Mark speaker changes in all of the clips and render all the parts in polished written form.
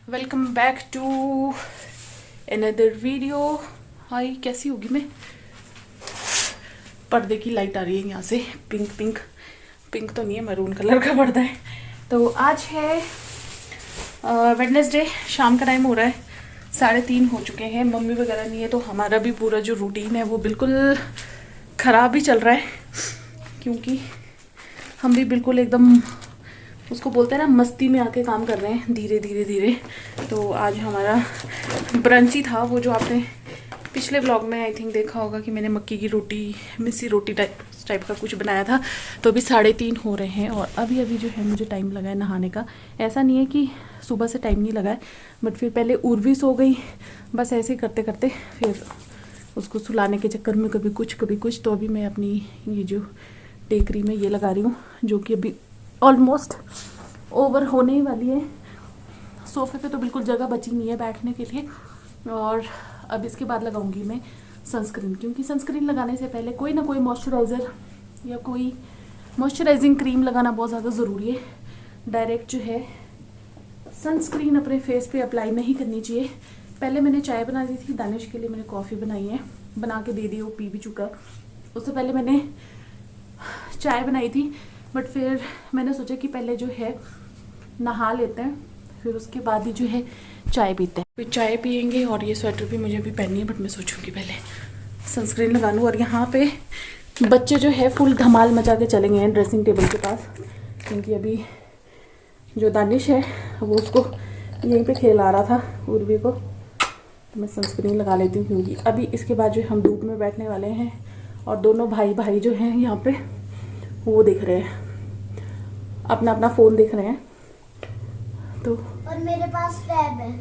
Speaker 1: Welcome back to another video. Hi, कैसी होगी मैं? पर्दे की लाइट आ रही है यहाँ से, पिंक पिंक। पिंक तो नहीं है, मैरून कलर का पर्दा है। तो आज है वेडनेसडे, शाम का टाइम हो रहा है, 3:30 हो चुके हैं। मम्मी वगैरह नहीं है तो हमारा भी पूरा जो रूटीन है वो बिल्कुल ख़राब ही चल रहा है, क्योंकि हम भी बिल्कुल एकदम उसको बोलते हैं ना, मस्ती में आके काम कर रहे हैं, धीरे धीरे धीरे। तो आज हमारा ब्रंच ही था, वो जो आपने पिछले व्लॉग में आई थिंक देखा होगा कि मैंने मक्की की रोटी, मिस्सी रोटी टाइप का कुछ बनाया था। तो अभी 3:30 हो रहे हैं और अभी अभी जो है मुझे टाइम लगा है नहाने का। ऐसा नहीं है कि सुबह से टाइम नहीं लगा है, बट फिर पहले उर्वी सो गई, बस ऐसे ही करते करते फिर उसको सुलाने के चक्कर में कभी कुछ। तो अभी मैं अपनी ये जो टेकरी में ये लगा रही हूँ, जो कि अभी ऑलमोस्ट ओवर होने ही वाली है। सोफे पे तो बिल्कुल जगह बची नहीं है बैठने के लिए। और अब इसके बाद लगाऊंगी मैं सनस्क्रीन, क्योंकि सनस्क्रीन लगाने से पहले कोई ना कोई मॉइस्चराइज़र या कोई मॉइस्चराइजिंग क्रीम लगाना बहुत ज़्यादा ज़रूरी है। डायरेक्ट जो है सनस्क्रीन अपने फेस पे अप्लाई नहीं करनी चाहिए। पहले मैंने चाय बना दी थी, दानिश के लिए मैंने कॉफ़ी बनाई है, बना के दे दी, वो पी भी चुका। उससे पहले मैंने चाय बनाई थी, बट फिर मैंने सोचा कि पहले जो है नहा लेते हैं, फिर उसके बाद ही जो है चाय पीते हैं। फिर चाय पियेंगे। और ये स्वेटर भी मुझे अभी पहननी है, बट मैं सोचूंगी पहले सनस्क्रीन लगा लूँ। और यहाँ पे बच्चे जो है फुल धमाल मचा के चले गए हैं ड्रेसिंग टेबल के पास, क्योंकि अभी जो दानिश है वो उसको यहीं पे खेला रहा था, उर्वी को। तो मैं सनस्क्रीन लगा लेती हूँ, क्योंकि अभी इसके बाद जो हम धूप में बैठने वाले हैं। और दोनों भाई जो हैं यहाँ पे वो देख रहे हैं, अपना अपना फ़ोन देख रहे हैं। तो
Speaker 2: और मेरे पास टैब है,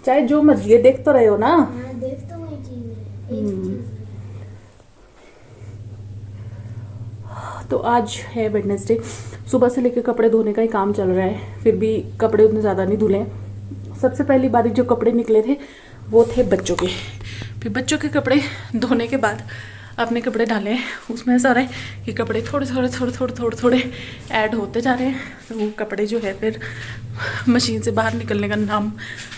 Speaker 1: चाहे जो मर्जी है, देख तो रहे हो ना।
Speaker 2: हाँ, देख तो वही चीज है, एक चीज है।
Speaker 1: तो आज है वेडनेसडे, सुबह से लेकर कपड़े धोने का ही काम चल रहा है, फिर भी कपड़े उतने ज़्यादा नहीं धुले। सबसे पहली बारी जो कपड़े निकले थे वो थे बच्चों के, फिर बच्चों के कपड़े धोने के बाद अपने कपड़े डाले। उसमें ऐसा रहा है कि कपड़े थोड़े ऐड होते जा रहे हैं। तो वो कपड़े जो है फिर मशीन से बाहर निकलने का नाम,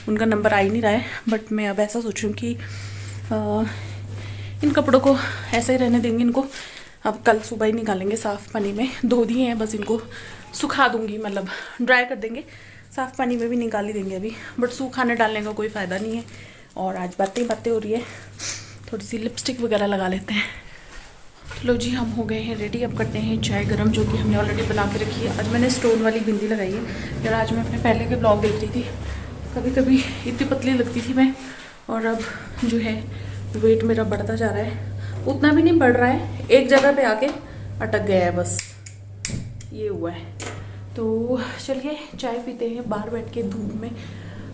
Speaker 1: उनका नंबर आ ही नहीं रहा है। बट मैं अब ऐसा सोचूं कि इन कपड़ों को ऐसे ही रहने देंगे। इनको अब कल सुबह ही निकालेंगे साफ़ पानी में, धो दिए हैं, बस इनको सुखा दूंगी, मतलब ड्राई कर देंगे। साफ़ पानी में भी निकाल ही देंगे अभी, बट सूखाने डालने का कोई फ़ायदा नहीं है। और आज बातें हो रही है, थोड़ी सी लिपस्टिक वगैरह लगा लेते हैं। लो जी, हम हो गए हैं रेडी। अब करते हैं चाय गरम, जो कि हमने ऑलरेडी बना के रखी है। आज मैंने स्टोन वाली बिंदी लगाई है। यार आज मैं अपने पहले के ब्लॉग देख रही थी, कभी कभी इतनी पतली लगती थी मैं, और अब जो है वेट मेरा बढ़ता जा रहा है। उतना भी नहीं बढ़ रहा है, एक जगह पे आके अटक गया है, बस ये हुआ है। तो चलिए चाय पीते हैं बाहर बैठ के धूप में।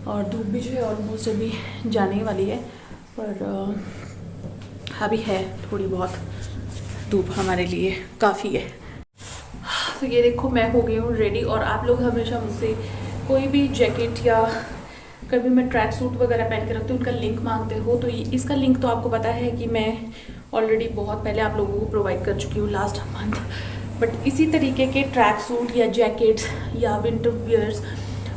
Speaker 1: और धूप भी जो है ऑलमोस्ट अभी जाने ही वाली है, पर अभी है थोड़ी बहुत धूप, हमारे लिए काफ़ी है। तो ये देखो, मैं हो गई हूँ रेडी। और आप लोग हमेशा मुझसे कोई भी जैकेट या कभी मैं ट्रैक सूट वगैरह पहन के रखती हूँ, उनका लिंक मांगते हो। तो इसका लिंक तो आपको पता है कि मैं ऑलरेडी बहुत पहले आप लोगों को प्रोवाइड कर चुकी हूँ, लास्ट मंथ। बट इसी तरीके के ट्रैक सूट या जैकेट्स या विंटर वियर्स,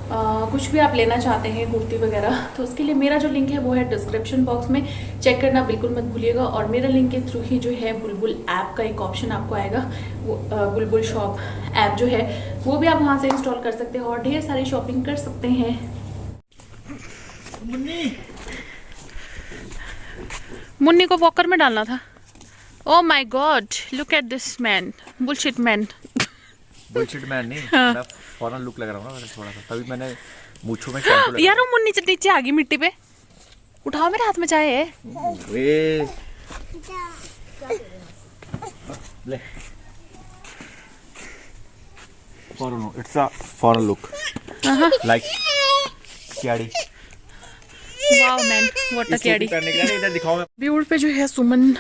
Speaker 1: कुछ भी आप लेना चाहते हैं, कुर्ती वगैरह, तो उसके लिए मेरा जो लिंक है वो है डिस्क्रिप्शन बॉक्स में, चेक करना बिल्कुल मत भूलिएगा। और मेरा लिंक के थ्रू ही जो है बुलबुल ऐप का एक ऑप्शन आपको आएगा, वो बुलबुल शॉप ऐप जो है वो भी आप वहाँ से इंस्टॉल कर सकते हैं और ढेर सारी शॉपिंग कर सकते हैं। मुन्नी को वॉकर में डालना था। Oh my God, look at this man, bullshit man.
Speaker 3: Bullshit man नहीं, मैं फॉरन लुक लग रहा हूँ ना थोड़ा सा, तभी मैंने मूंछों में शैम्पू लगाया।
Speaker 1: यार वो मुन्नी नीचे आ गई मिट्टी पे, उठाओ, मेरे हाथ में चाय है।
Speaker 3: ले foreign, it's a foreign look like क्याड़ी।
Speaker 1: वाओ मैन, व्हाट अ क्याड़ी।
Speaker 3: इधर दिखाओ। मैं
Speaker 1: ब्यूट पे जो है सुमन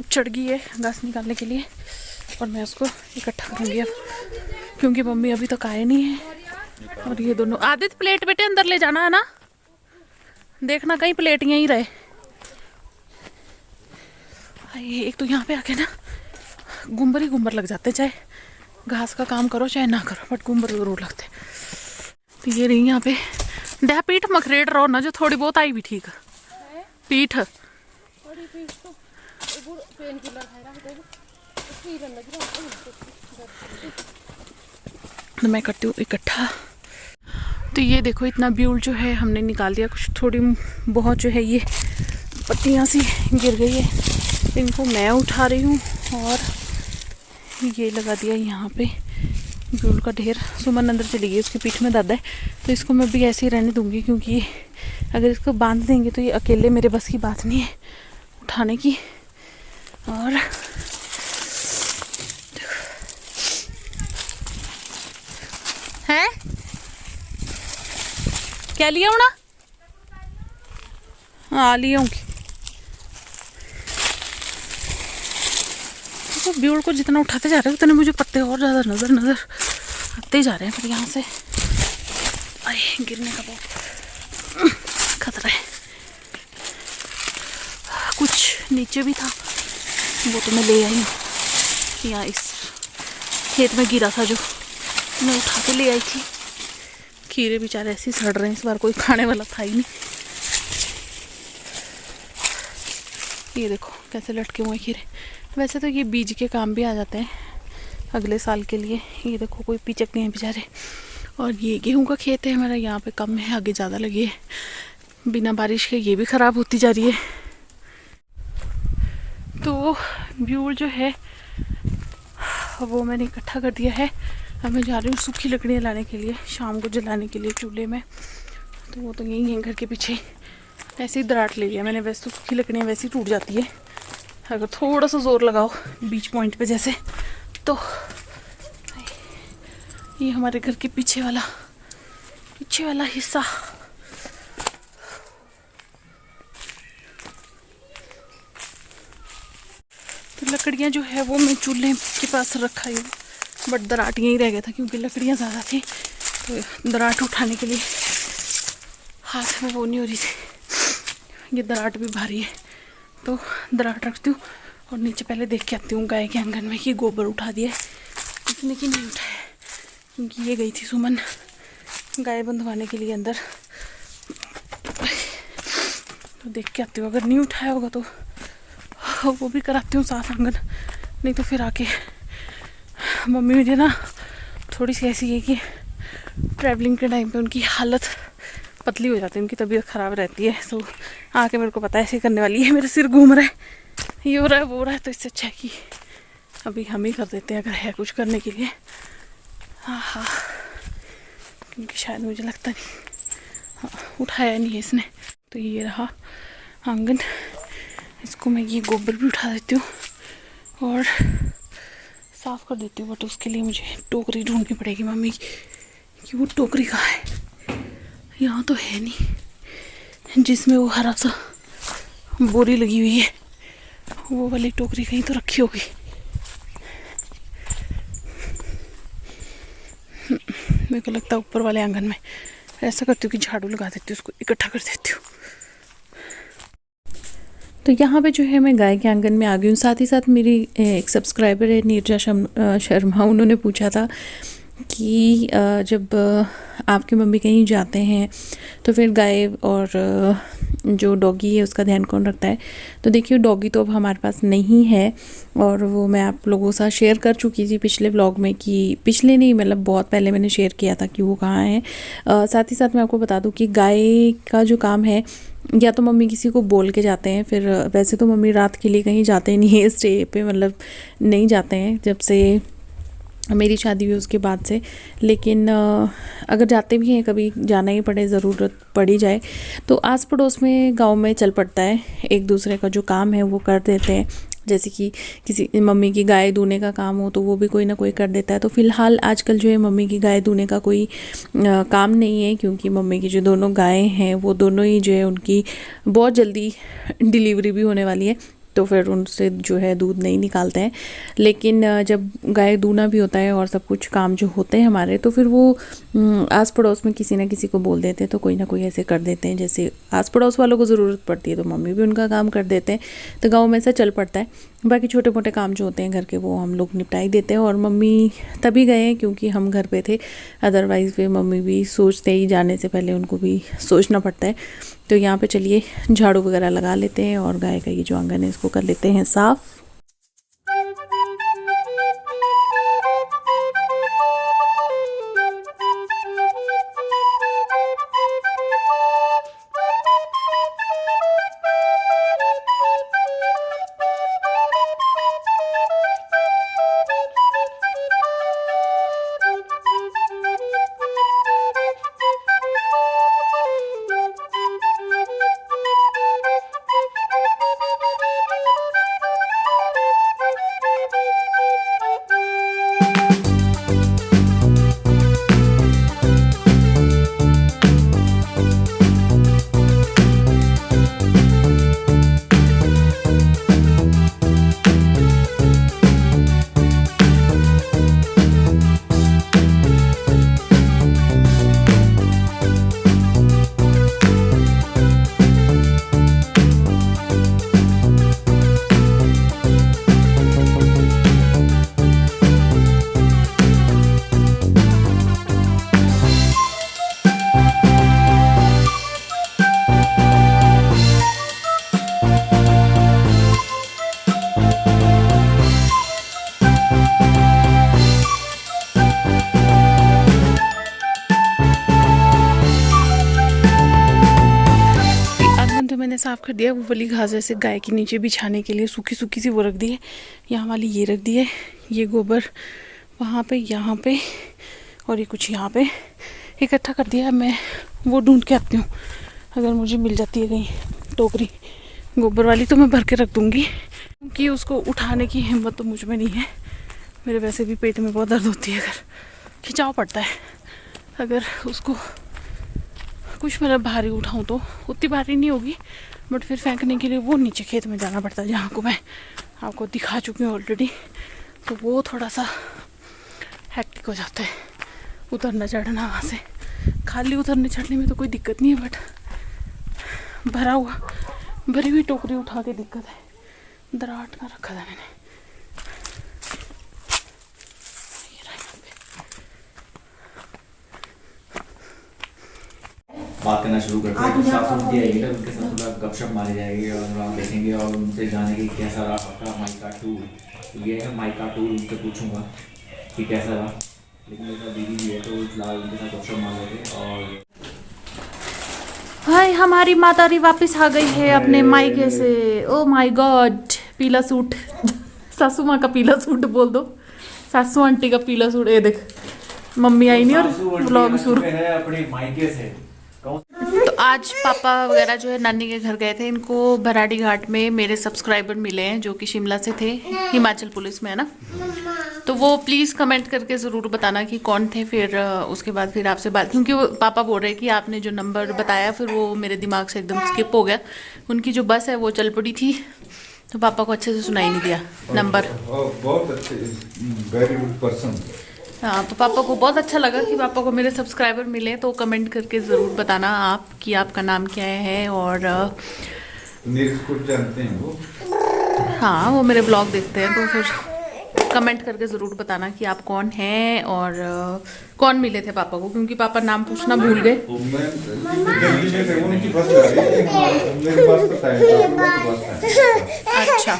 Speaker 1: चढ़ गई है घास निकालने के लिए, और मैं उसको इकट्ठा करूँगी अब, क्योंकि मम्मी अभी तक आए नहीं है। और ये दोनों, आदित्य प्लेट बेटे अंदर ले जाना है ना, देखना कहीं प्लेट यहीं रहे। ये एक तो यहाँ पे आके ना गुम्बर ही गुम्बर लग जाते, चाहे घास का काम करो चाहे ना करो, बट कुंबर जरूर लगते। तो ये रही यहाँ पे डह पीठ मखरेट रहो ना, जो थोड़ी बहुत आई भी ठीक पीठ। तो मैं करती हूँ इकट्ठा। तो ये देखो इतना ब्यूल जो है हमने निकाल दिया, कुछ थोड़ी बहुत जो है ये पत्तियाँ सी गिर गई है, इनको मैं उठा रही हूँ और ये लगा दिया यहाँ पे ब्यूल का ढेर। सुमन अंदर चली गई, उसकी पीठ में दर्द है, तो इसको मैं भी ऐसे ही रहने दूंगी, क्योंकि अगर इसको बांध देंगे तो ये अकेले मेरे बस की बात नहीं है उठाने की। और है क्या लिया ना? हाँ लिया तो ब्यूल को जितना उठाते जा रहे हैं उतने मुझे पत्ते और ज़्यादा नज़र आते जा रहे हैं। फिर यहाँ से अरे गिरने का बहुत खतरा है। कुछ नीचे भी था, वो तो मैं ले आई हूँ। यहाँ इस खेत में गिरा था जो मैं उठा के ले आई थी। खीरे बेचारे ऐसे ही सड़ रहे हैं, इस बार कोई खाने वाला था ही नहीं। ये देखो कैसे लटके हुए खीरे। वैसे तो ये बीज के काम भी आ जाते हैं अगले साल के लिए। ये देखो कोई पिचक नहीं है बेचारे। और ये गेहूं का खेत है हमारा, यहाँ पे कम है, आगे ज़्यादा लगी है। बिना बारिश के ये भी ख़राब होती जा रही है। तो ब्यूल जो है वो मैंने इकट्ठा कर दिया है। अब मैं जा रही हूँ सूखी लकड़ियाँ लाने के लिए, शाम को जलाने के लिए चूल्हे में। तो वो तो यहीं है घर के पीछे। ऐसे ही दराट ले लिया मैंने। वैसे तो सूखी लकड़ियाँ वैसे ही टूट जाती है अगर थोड़ा सा ज़ोर लगाओ बीच पॉइंट पे जैसे। तो ये हमारे घर के पीछे वाला हिस्सा। तो लकड़ियाँ जो है वो मैं चूल्हे के पास रखा हूँ, बट दराट यहीं रह गया था क्योंकि लकड़ियाँ ज़्यादा थी। तो दराट उठाने के लिए हाथ में वो नहीं हो रही थी। ये दराट भी भारी है, तो दराट रखती हूँ और नीचे पहले देख के आती हूँ गाय के आंगन में कि गोबर उठा दिया है इसने कि नहीं उठाया, क्योंकि ये गई थी सुमन गाय बंधवाने के लिए अंदर। तो देख के आती हूँ, अगर नहीं उठाया होगा तो वो भी कराती हूँ साफ आंगन। नहीं तो फिर आके मम्मी मुझे ना थोड़ी सी ऐसी है कि ट्रैवलिंग के टाइम पे उनकी हालत पतली हो जाती है, उनकी तबीयत ख़राब रहती है। तो आके मेरे को पता है ऐसे करने वाली है, मेरा सिर घूम रहा है, ये हो रहा है वो हो रहा है। तो इससे अच्छा है कि अभी हम ही कर देते हैं अगर है कुछ करने के लिए। हाँ, क्योंकि शायद मुझे लगता नहीं उठाया नहीं है इसने। तो ये रहा आंगन, इसको मैं ये गोबर भी उठा देती हूँ और साफ़ कर देती हूँ। बट उसके लिए मुझे टोकरी ढूंढनी पड़ेगी मम्मी की, कि वो टोकरी कहाँ है। यहाँ तो है नहीं, जिसमें वो हरा सा बोरी लगी हुई है, वो वाली टोकरी कहीं तो रखी होगी। मेरे को लगता है ऊपर वाले आंगन में। ऐसा करती हूँ कि झाड़ू लगा देती हूँ, उसको इकट्ठा कर देती हूँ। तो यहाँ पे जो है मैं गाय के आंगन में आ गई हूँ। साथ ही साथ मेरी एक सब्सक्राइबर है नीरजा शर्मा, उन्होंने पूछा था कि जब आपकी मम्मी कहीं जाते हैं तो फिर गाय और जो डॉगी है उसका ध्यान कौन रखता है। तो देखिए डॉगी तो अब हमारे पास नहीं है, और वो मैं आप लोगों के साथ शेयर कर चुकी थी पिछले व्लॉग में, कि पिछले नहीं मतलब बहुत पहले मैंने शेयर किया था कि वो कहाँ है। साथ ही साथ मैं आपको बता दूँ कि गाय का जो काम है या तो मम्मी किसी को बोल के जाते हैं, फिर वैसे तो मम्मी रात के लिए कहीं जाते नहीं है स्टे पे, मतलब नहीं जाते हैं जब से मेरी शादी हुई उसके बाद से। लेकिन अगर जाते भी हैं, कभी जाना ही पड़े, ज़रूरत पड़ी जाए, तो आस पड़ोस में गांव में चल पड़ता है, एक दूसरे का जो काम है वो कर देते हैं। जैसे कि किसी मम्मी की गाय दूने का काम हो तो वो भी कोई ना कोई कर देता है। तो फ़िलहाल आजकल जो है मम्मी की गाय दूने का कोई काम नहीं है, क्योंकि मम्मी की जो दोनों गायें हैं वो दोनों ही जो है उनकी बहुत जल्दी डिलीवरी भी होने वाली है। तो फिर उनसे जो है दूध नहीं निकालते हैं। लेकिन जब गाय दूना भी होता है और सब कुछ काम जो होते हैं हमारे, तो फिर वो आस पड़ोस में किसी ना किसी को बोल देते हैं, तो कोई ना कोई ऐसे कर देते हैं। जैसे आस पड़ोस वालों को ज़रूरत पड़ती है तो मम्मी भी उनका काम कर देते हैं, तो गाँव में ऐसा चल पड़ता है। बाकी छोटे मोटे काम जो होते हैं घर के वो हम लोग निपटाई देते हैं। और मम्मी तभी गए हैं क्योंकि हम घर पे थे, अदरवाइज़ वे मम्मी भी सोचते ही जाने से पहले उनको भी सोचना पड़ता है। तो यहाँ पे चलिए झाड़ू वगैरह लगा लेते हैं और गाय का ये जो आंगन है इसको कर लेते हैं साफ़। मैंने साफ़ कर दिया। वो वाली घास जैसे गाय के नीचे बिछाने के लिए सूखी सूखी सी वो रख दी है, यहाँ वाली ये रख दी है। ये गोबर वहाँ पे, यहाँ पे और ये कुछ यहाँ पे इकट्ठा कर दिया है। मैं वो ढूंढ के आती हूँ, अगर मुझे मिल जाती है कहीं टोकरी गोबर वाली तो मैं भर के रख दूँगी, क्योंकि उसको उठाने की हिम्मत तो मुझ में नहीं है। मेरे वैसे भी पेट में बहुत दर्द होती है, अगर खिंचाव पड़ता है। अगर उसको कुछ मतलब भारी उठाऊं तो उतनी भारी नहीं होगी, बट फिर फेंकने के लिए वो नीचे खेत में जाना पड़ता है, जहाँ को मैं आपको दिखा चुकी हूँ ऑलरेडी। तो वो थोड़ा सा हैक्टिक हो जाता है उतरना चढ़ना वहाँ से। खाली उतरने चढ़ने में तो कोई दिक्कत नहीं है, बट भरी हुई टोकरी उठा के दिक्कत है। दराट का रखा था मैंने।
Speaker 3: बात करना शुरू करते हैं। तो सासू जी आएगी ना, उनके साथ थोड़ा गपशप मारी जाएगी और हम देखेंगे और उनसे जाने की कैसा रहा आपका माइका टूर। तो ये है माइका टूर, उनसे पूछूंगा कि कैसा रहा। लेकिन मेरे साथ दीदी भी है तो फिलहाल उनके साथ गपशप मार लेंगे। और
Speaker 1: हाय, हमारी मातारी वापस आ गई है अपने मायके से। ओ माय गॉड, पीला सूट सासू माँ का पीला सूट बोल दो, सासू आंटी का पीला सूट। ये देख मम्मी आई नहीं और व्लॉग शुरू
Speaker 3: है अपने मायके से।
Speaker 1: तो आज पापा वगैरह जो है नानी के घर गए थे। इनको भराड़ी घाट में मेरे सब्सक्राइबर मिले हैं जो कि शिमला से थे, हिमाचल पुलिस में है ना। तो वो प्लीज़ कमेंट करके ज़रूर बताना कि कौन थे। फिर उसके बाद फिर आपसे बात, क्योंकि वो पापा बोल रहे कि आपने जो नंबर बताया फिर वो मेरे दिमाग से एकदम स्किप हो गया। उनकी जो बस है वो चल पड़ी थी, तो पापा को अच्छे से सुनाई नहीं दिया नंबर।
Speaker 4: बहुत अच्छे, वेरी गुड पर्सन।
Speaker 1: हाँ, तो पापा को बहुत अच्छा लगा कि पापा को मेरे सब्सक्राइबर मिले। तो कमेंट करके ज़रूर बताना आप कि आपका नाम क्या है। और
Speaker 4: नीरज को जानते हैं वो?
Speaker 1: हाँ, वो मेरे ब्लॉग देखते हैं। तो फिर कमेंट करके ज़रूर बताना कि आप कौन हैं और कौन मिले थे पापा को, क्योंकि पापा नाम पूछना भूल गए। अच्छा,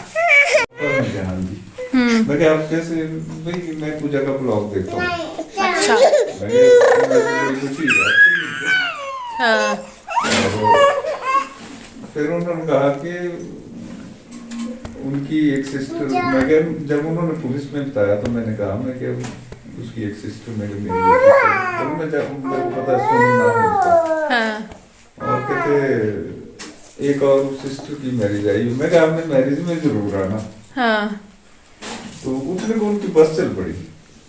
Speaker 4: मैं आप कैसे भाई, मैं पूजा का ब्लॉग देखता हूँ।
Speaker 1: अच्छा, हाँ,
Speaker 4: फिर उन्होंने कहा कि उनकी एक सिस्टर, मैं क्या, जब उन्होंने पुलिस में बताया तो मैंने कहा मैं क्या उसकी एक सिस्टर मेरे मिली है, तो मैं जब मेरे को पता सुनना होता।
Speaker 1: हाँ,
Speaker 4: और कहते एक और सिस्टर की मैरिज आई, मैं कहा आपने मैरिज में जरूर आना।
Speaker 1: हाँ,
Speaker 4: तो उतने को उनकी बस चल पड़ी।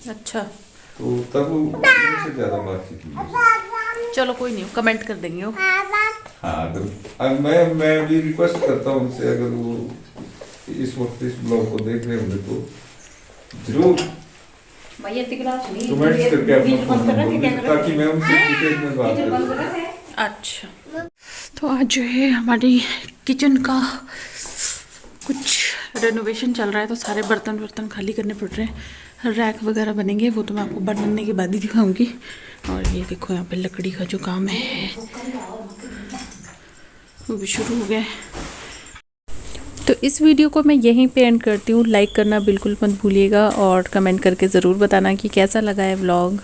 Speaker 1: अच्छा,
Speaker 4: तो तब उनसे ज्यादा बातचीत नहीं।
Speaker 1: चलो कोई नहीं, कमेंट कर देंगे वो।
Speaker 4: हाँ, तो अब मैं भी रिक्वेस्ट करता हूँ उनसे, अगर वो इस वक्त इस ब्लॉग को देख रहे होंगे तो जरूर कमेंट्स करके अपना फोन नंबर दें, ताकि मैं उनसे डिटेल में बात करूँ।
Speaker 1: अच्छा, तो आज जो है हमारी किचन का कुछ रेनोवेशन चल रहा है, तो सारे बर्तन खाली करने पड़ रहे हैं। रैक वगैरह बनेंगे, वो तो मैं आपको बनने के बाद ही दिखाऊंगी। और ये देखो यहाँ पे लकड़ी का जो काम है वो भी शुरू हो गया है। तो इस वीडियो को मैं यहीं पे एंड करती हूँ। लाइक करना बिल्कुल मत भूलिएगा और कमेंट करके ज़रूर बताना कि कैसा लगा है व्लॉग।